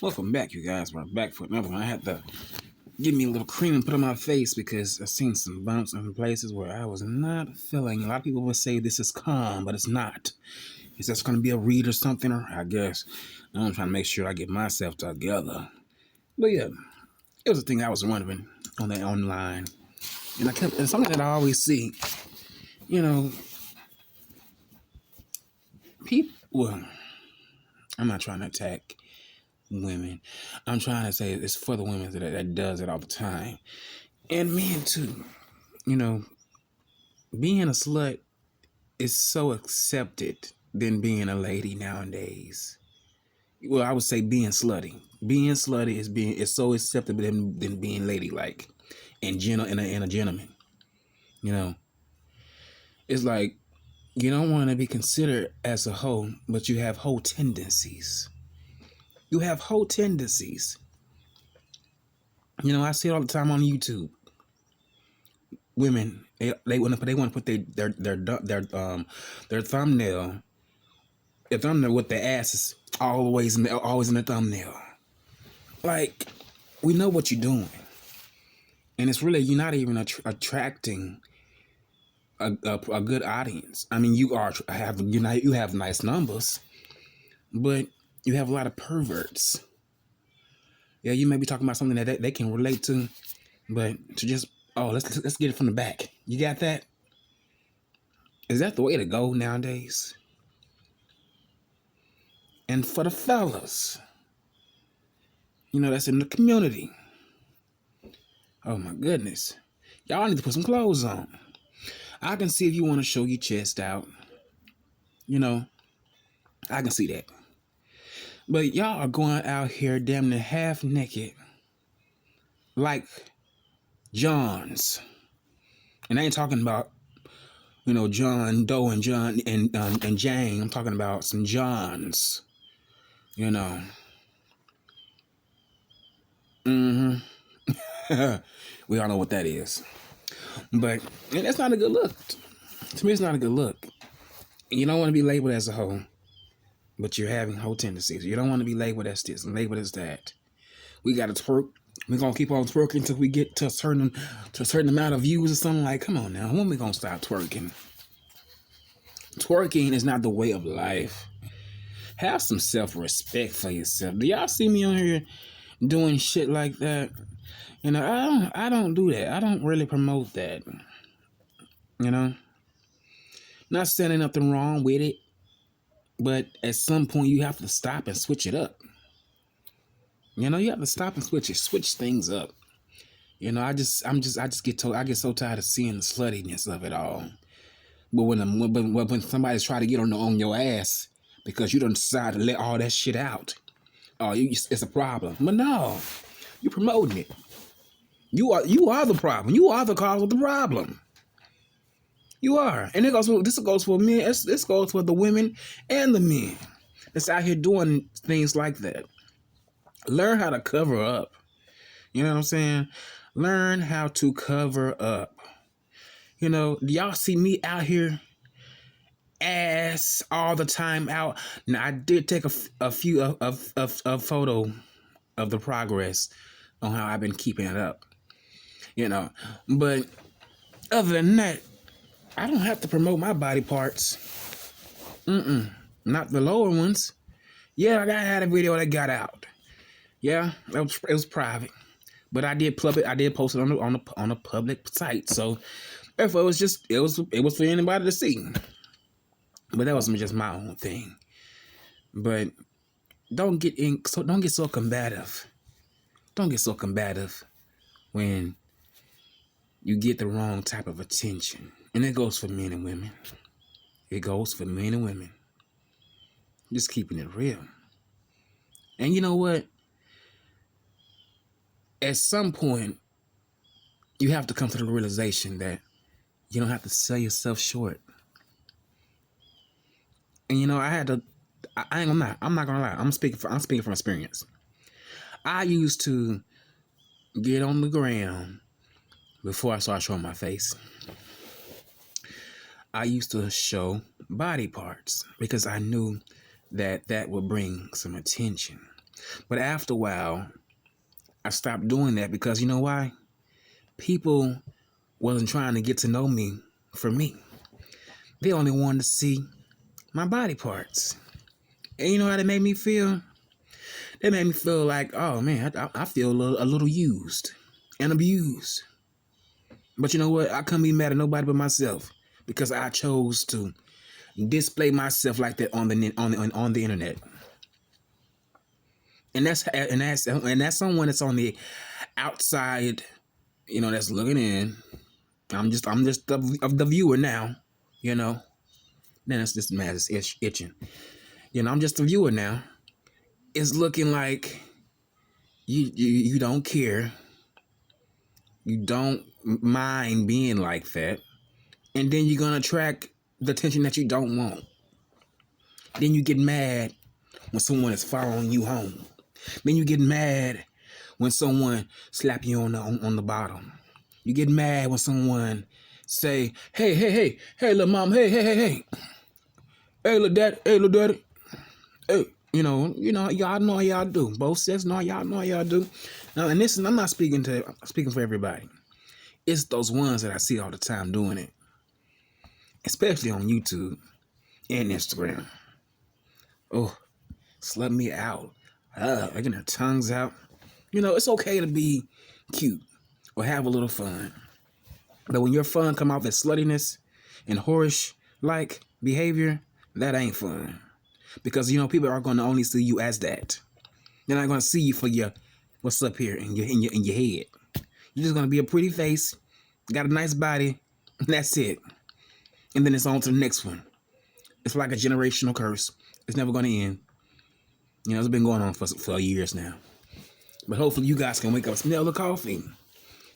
Welcome back, you guys. We're back for another one. I had to give me a little cream and put on my face because I've seen some bumps in places where I was not feeling. A lot of people would say this is calm, but it's not. Is this going to be a read or something? Or I guess I'm trying to make sure I get myself together. But yeah, it was a thing I was wondering on the online, and it's something that I always see. You know, people. Well, I'm not trying to attack women. I'm trying to say it's for the women that does it all the time. And men too. You know, being a slut is so accepted than being a lady nowadays. Well, I would say being slutty. Being slutty is so accepted than being ladylike and and a gentleman. You know, it's like you don't want to be considered as a hoe, but you have hoe tendencies. You have hoe tendencies. You know, I see it all the time on YouTube. Women, they want to put their thumbnail with their asses always in the thumbnail. Like, we know what you're doing, and it's really you're not even attracting a good audience. I mean, you have nice numbers, but you have a lot of perverts. Yeah, you may be talking about something that they can relate to, but to just let's get it from the back. You got that? Is that the way to go nowadays? And for the fellas, you know, that's in the community. Oh my goodness. Y'all need to put some clothes on. I can see if you want to show your chest out. You know, I can see that. But y'all are going out here damn near half naked. Like Johns. And I ain't talking about, you know, John Doe and John and Jane. I'm talking about some Johns. You know. We all know what that is. But that's not a good look. To me, it's not a good look. You don't want to be labeled as a hoe, but you're having hoe tendencies. You don't want to be labeled as this and labeled as that. We got to twerk. We're going to keep on twerking until we get to a certain amount of views or something. Like, come on now. When we going to stop twerking? Twerking is not the way of life. Have some self-respect for yourself. Do y'all see me on here doing shit like that? You know, I don't do that. I don't really promote that. You know? Not saying nothing wrong with it, but at some point you have to stop and switch it up. You know, you have to stop and switch things up. You know, I get so tired of seeing the sluttiness of it all. But when somebody's trying to get on your ass because you don't decide to let all that shit out, it's a problem. But no, you're promoting it. You are the problem. You are the cause of the problem. You are. And this goes for men. This goes for the women and the men that's out here doing things like that. Learn how to cover up. You know what I'm saying? Learn how to cover up. You know, do y'all see me out here ass all the time out? Now, I did take a few of photo of the progress on how I've been keeping it up. You know, but other than that, I don't have to promote my body parts. Not the lower ones. Yeah, I had a video that got out. Yeah, it was private, but I did post it on a public site. So therefore, it was for anybody to see. But that was just my own thing. But don't get so combative. Don't get so combative when you get the wrong type of attention. And it goes for men and women. It goes for men and women. Just keeping it real. And you know what? At some point, you have to come to the realization that you don't have to sell yourself short. And you know, I'm not gonna lie. I'm speaking from experience. I used to get on the ground before I started showing my face. I used to show body parts because I knew that would bring some attention. But after a while, I stopped doing that because you know why? People wasn't trying to get to know me for me. They only wanted to see my body parts. And you know how that made me feel? That made me feel like, oh man, I feel a little used and abused. But you know what? I couldn't be mad at nobody but myself because I chose to display myself like that on the internet. And that's someone that's on the outside, that's looking in. I'm just the viewer now, you know. Then it's just man, it's itching. I'm just a viewer now. It's looking like you don't care. You don't mind being like that. And then you're gonna attract the attention that you don't want. Then you get mad when someone is following you home. Then you get mad when someone slap you on the bottom. You get mad when someone say, hey, little mom, hey, little daddy, hey, y'all know how y'all do. Both sexes know y'all know how y'all do. Now, and this, I'm not speaking for everybody. It's those ones that I see all the time doing it, especially on YouTube and Instagram. Oh, slut me out. Getting their tongues out. It's okay to be cute or have a little fun. But when your fun come off as sluttiness and whorish-like behavior, that ain't fun. Because, people are going to only see you as that. They're not going to see you for your, what's up here in your head. You're just going to be a pretty face, got a nice body, and that's it. And then it's on to the next one. It's like a generational curse. It's never going to end. It's been going on for years now. But hopefully you guys can wake up, smell the coffee,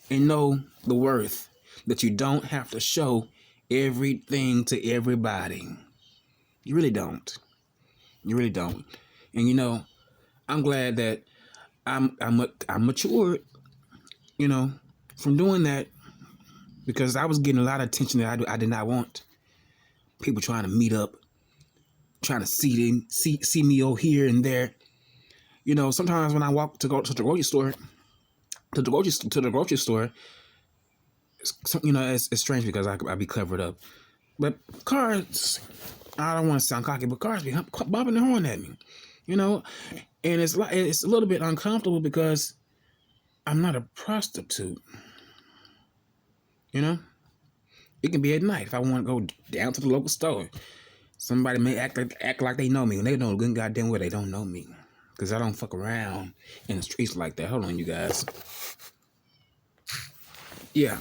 and know the worth that you don't have to show everything to everybody. You really don't. You really don't. And I'm glad that I'm matured, from doing that, because I was getting a lot of attention that I did not want. People trying to meet up, trying to see me over here and there. Sometimes when I walk to go to the grocery store, it's strange because I be covered up. But cars, I don't want to sound cocky, but cars be bobbing their horn at me, and it's a little bit uncomfortable because I'm not a prostitute. It can be at night if I want to go down to the local store. Somebody may act like they know me, and they know good goddamn well they don't know me, because I don't fuck around in the streets like that. Hold on, you guys. Yeah,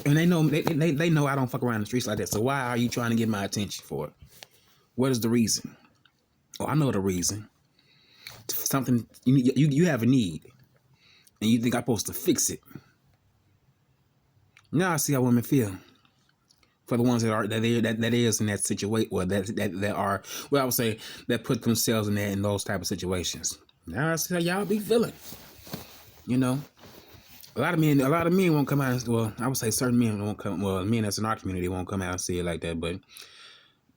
and they know I don't fuck around in the streets like that. So why are you trying to get my attention for it? What is the reason? Oh, I know the reason. Something you have a need, and you think I'm supposed to fix it. Now I see how women feel. For the ones that is in that situation, or that are, well, I would say that put themselves in those type of situations. Now I see how y'all be feeling. A lot of men won't come out. Well, I would say certain men won't come. Well, men that's in our community won't come out and see it like that. But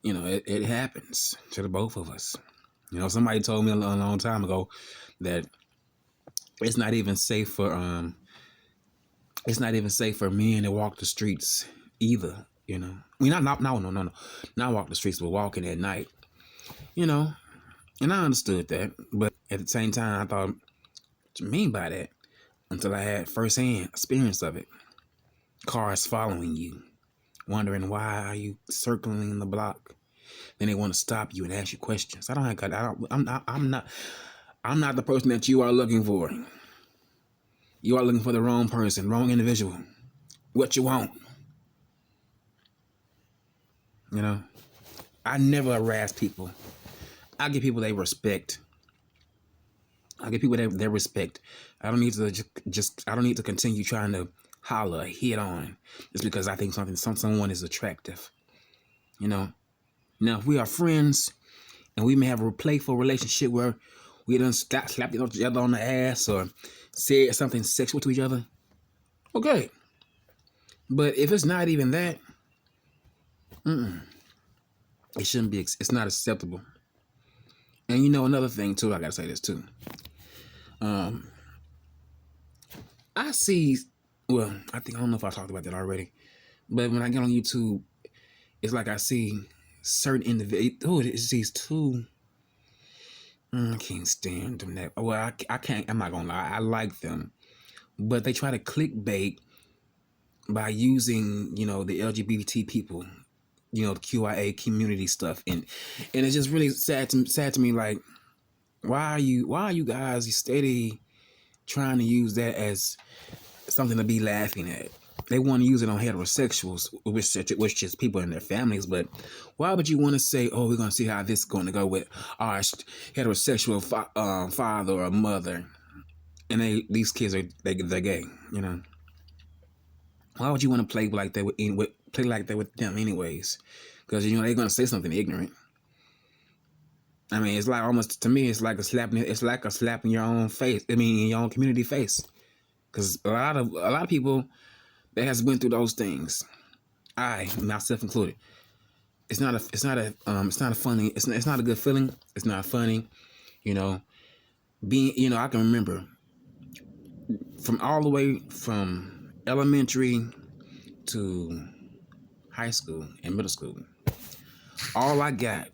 it happens to the both of us. Somebody told me a long time ago that it's not even safe for men to walk the streets either. Not walk the streets, but walking at night. And I understood that, but at the same time, I thought, what you mean by that? Until I had firsthand experience of it. Cars following you, wondering why are you circling the block. Then they want to stop you and ask you questions. I'm not the person that you are looking for. You are looking for the wrong person, wrong individual. What you want? I never harass people. I give people their respect. I give people their respect. I don't need to continue trying to holler, hit on, just because I think someone is attractive. Now, if we are friends and we may have a playful relationship where we done slapped each other on the ass or said something sexual to each other, okay. But if it's not even that, it shouldn't be. It's not acceptable. And another thing too, I gotta say this too. Um, I see. Well, I don't know if I talked about that already, but when I get on YouTube, it's like I see certain individuals. Oh, it's these two. I can't stand them. That well, I can't. I'm not gonna lie. I like them, but they try to clickbait by using the LGBT people, the QIA community stuff, and it's just really sad to me. Like, why are you guys steady trying to use that as something to be laughing at? They want to use it on heterosexuals, which is people in their families. But why would you want to say, "Oh, we're going to see how this is going to go with our heterosexual father or mother," and these kids they're gay? Why would you want to play like that with them, anyways? Because they're going to say something ignorant. I mean, it's like almost to me, it's like a slap. It's like a slap in your own face. I mean, in your own community face. Because a lot of people that has went through those things, myself included. It's not a funny. It's not a good feeling. It's not funny. I can remember from all the way from elementary to high school and middle school. All I got,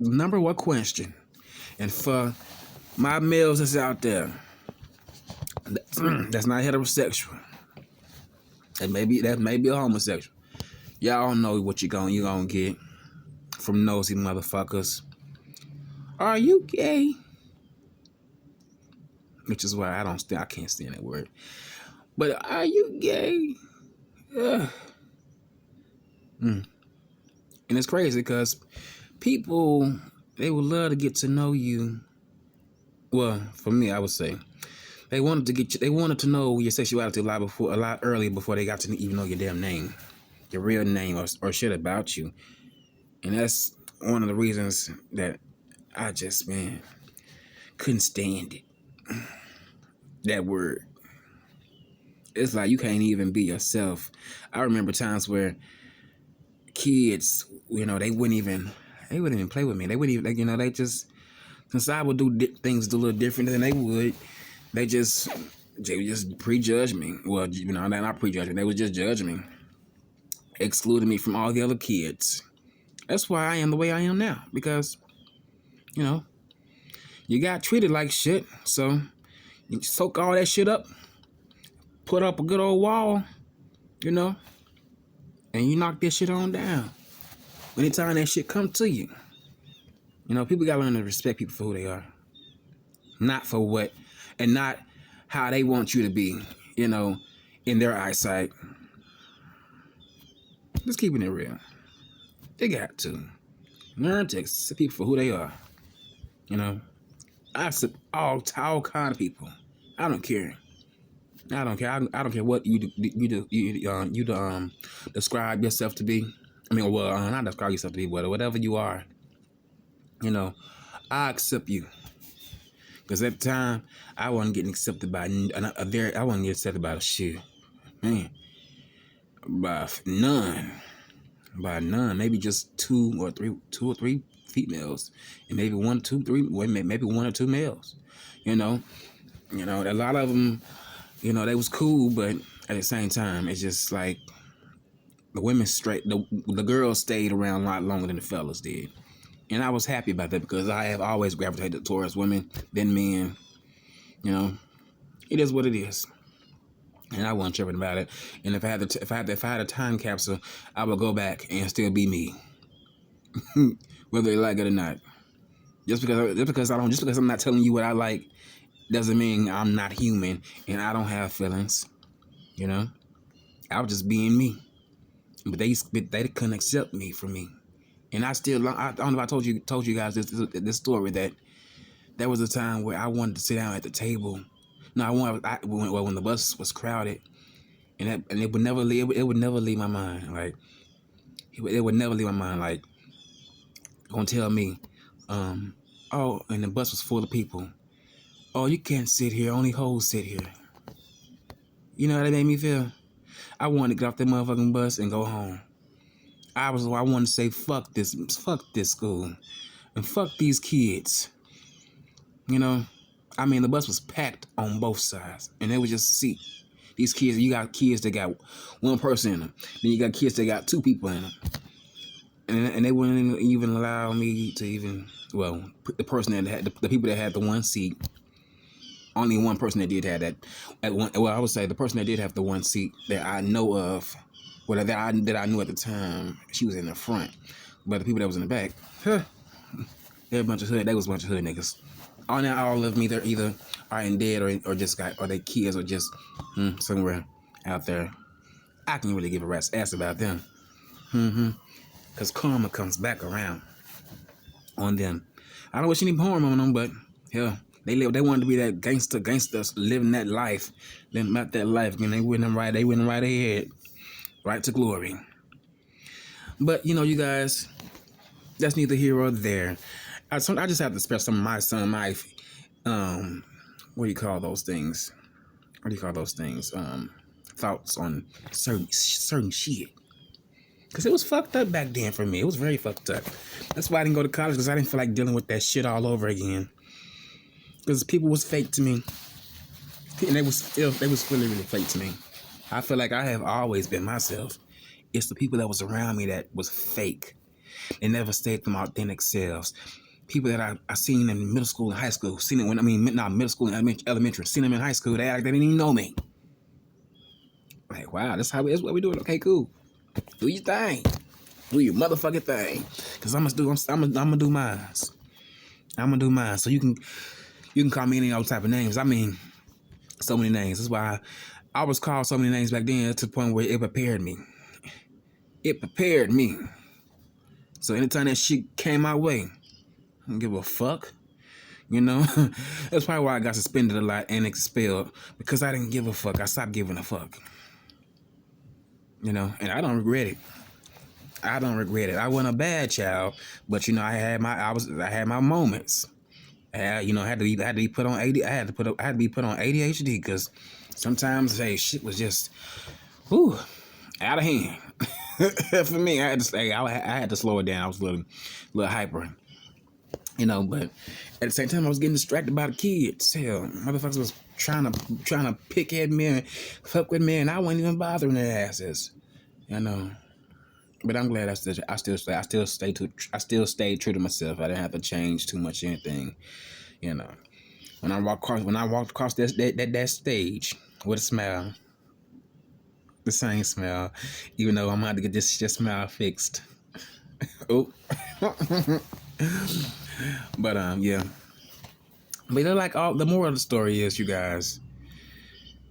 number one question, and for my males that's out there, that's not heterosexual. That may be a homosexual. Y'all know what you're gonna get from nosy motherfuckers. Are you gay? Which is why I can't stand that word. But are you gay? And it's crazy because people, they would love to get to know you. Well, for me, I would say they wanted to know your sexuality a lot earlier before they got to even know your damn name, your real name, or shit about you. And that's one of the reasons that I just, couldn't stand it. That word. It's like you can't even be yourself. I remember times where kids, they wouldn't even play with me. They wouldn't even, they just, since I would do things a little different than they would, they would just prejudge me. Well, not prejudge me. They would just judge me, excluding me from all the other kids. That's why I am the way I am now, because, you got treated like shit, so you soak all that shit up, put up a good old wall, and you knock this shit on down. Anytime that shit come to you, people gotta learn to respect people for who they are, not for what, and not how they want you to be, in their eyesight. Just keeping it real. They got to learn to accept people for who they are. I accept all kind of people. I don't care. I don't care what you describe yourself to be. I mean, well, not describe yourself to be, but whatever you are. I accept you. Because at the time, I wasn't getting accepted by I wasn't getting accepted by a shit, man, by none. Maybe just two or three females, and maybe maybe one or two males. A lot of them, they was cool, but at the same time, it's just like the women the girls stayed around a lot longer than the fellas did, and I was happy about that because I have always gravitated towards women than men. It is what it is. And I wasn't tripping about it. And if I had a time capsule, I would go back and still be me, whether they like it or not. Just because I'm not telling you what I like, doesn't mean I'm not human and I don't have feelings. I was just being me, but they couldn't accept me for me. And I don't know if I told you guys this story, that there was a time where I wanted to sit down at the table. No, when the bus was crowded, and it would never leave my mind. Like it would never leave my mind. Like, gonna tell me, and the bus was full of people. Oh, you can't sit here. Only hoes sit here. You know how that made me feel? I wanted to get off that motherfucking bus and go home. I wanted to say fuck this school, and fuck these kids. You know, I mean, the bus was packed on both sides, and it was just see these kids. You got kids that got one person in them, then you got kids that got two people in them, and they wouldn't even allow me to even. Well, the person that had the people that had the one seat. Only one person that did have that at one. Well, I would say the person that did have the one seat that I know of, well, that I knew at the time, she was in the front, but the people that was in the back, they were a bunch of hood. They was a bunch of hood niggas. All of them either are in dead or just got or they kids or just somewhere out there. I can really give a rat's ass about them, because karma comes back around on them. I don't wish any harm on them, but hell. They wanted to be that gangsters living that life, then not that life. And they went right ahead, right to glory. But you know, you guys, that's neither here or there. I just have to express some of my what do you call those things? Thoughts on certain shit. Because it was fucked up back then for me. It was very fucked up. That's why I didn't go to college, because I didn't feel like dealing with that shit all over again. Because people was fake to me, and they was really, really fake to me. I feel like I have always been myself. It's the people that was around me that was fake. They never stayed them authentic selves. People that I seen in middle school and high school, middle school and elementary, seen them in high school, they didn't even know me. Like, wow, that's what we doing. Okay, cool. Do your thing. Do your motherfucking thing. Because I'm gonna do mine. I'm gonna do mine. So you can call me any other type of names. I mean, so many names. That's why I was called so many names back then to the point where it prepared me. It prepared me. So anytime that shit came my way, I don't give a fuck. You know? That's probably why I got suspended a lot and expelled. Because I didn't give a fuck. I stopped giving a fuck. You know? And I don't regret it. I wasn't a bad child. But, you know, I had my moments. You know, I had to be put on AD. I had to be put on ADHD because sometimes, hey, shit was just, out of hand. For me, I had to slow it down. I was a little hyper, you know. But at the same time, I was getting distracted by the kids. Hell, motherfuckers was trying to pick at me and fuck with me, and I wasn't even bothering their asses, you know. But I'm glad I still stayed true to myself. I didn't have to change too much anything, you know. When I walked across that stage with a smile, the same smile, even though I'm about to get this smile fixed. Oh, but yeah. But the moral of the story is, you guys,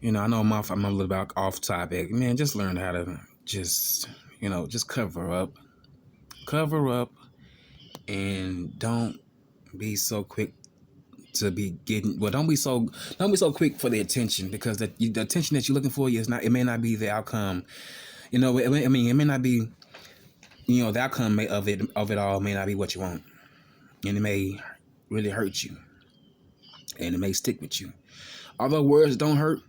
you know, I know I'm a little bit off topic, man. Just learn how to just cover up, and don't be so quick to be getting. Well, don't be so quick for the attention, because the attention that you're looking for it may not be the outcome. You know, it may not be. You know, the outcome of it all may not be what you want, and it may really hurt you, and it may stick with you. Although words don't hurt,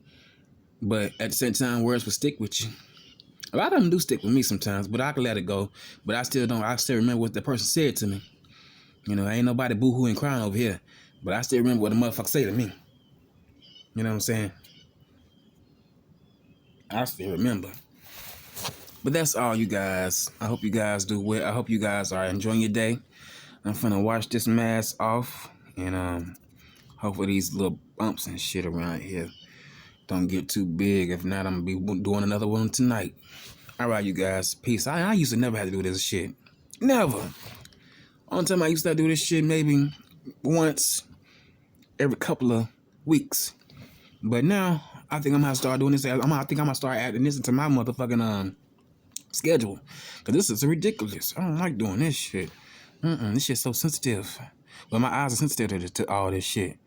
but at the same time, words will stick with you. A lot of them do stick with me sometimes, but I can let it go. But I still don't. I still remember what the person said to me. You know, ain't nobody boo-hooing crying over here, but I still remember what the motherfucker said to me. You know what I'm saying? I still remember. But that's all, you guys. I hope you guys do well. I hope you guys are enjoying your day. I'm finna wash this mask off, and hopefully these little bumps and shit around here don't get too big. If not, I'm gonna be doing another one tonight. All right, you guys. Peace. I used to never have to do this shit. Never. Only time I used to do this shit maybe once every couple of weeks. But now, I think I'm gonna start doing this. I think I'm gonna start adding this into my motherfucking schedule. Because this is ridiculous. I don't like doing this shit. This shit's so sensitive. But my eyes are sensitive to all this shit.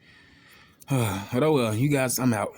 But oh well, you guys, I'm out.